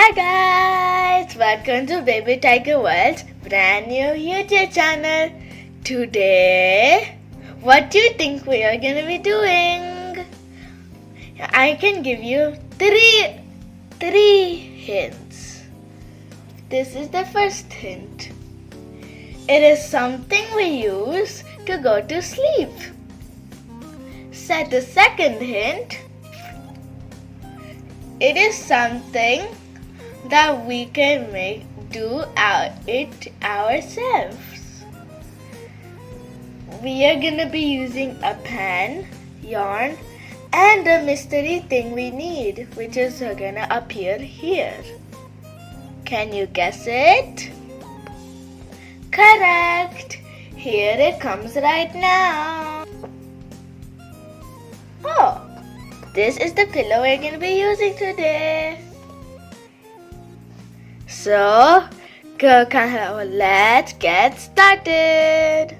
Hi guys, welcome to Baby Thankyou All's brand new YouTube channel. Today, what do you think we are going to be doing? I can give you three hints. This is the first hint. It is something we use to go to sleep. Set the second hint. It is something that we can do it ourselves. We are gonna be using a pen, yarn, and a mystery thing we need, which is gonna appear here. Can you guess it? Correct! Here it comes right now. Oh, this is the pillow we're gonna be using today. So, let's get started.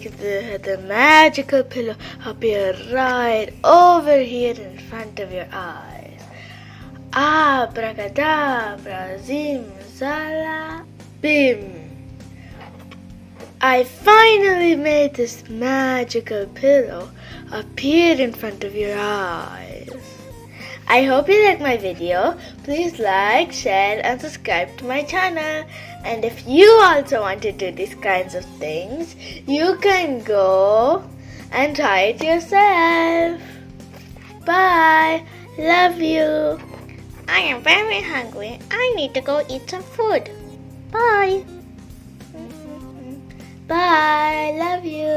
the magical pillow appear right over here in front of your eyes. Abracadabra, zimzala, bim. I finally made this magical pillow appear in front of your eyes. I hope you like my video. Please like, share and subscribe to my channel. And if you also want to do these kinds of things, you can go and try it yourself. Bye. Love you. I am very hungry. I need to go eat some food. Bye. Bye. Love you.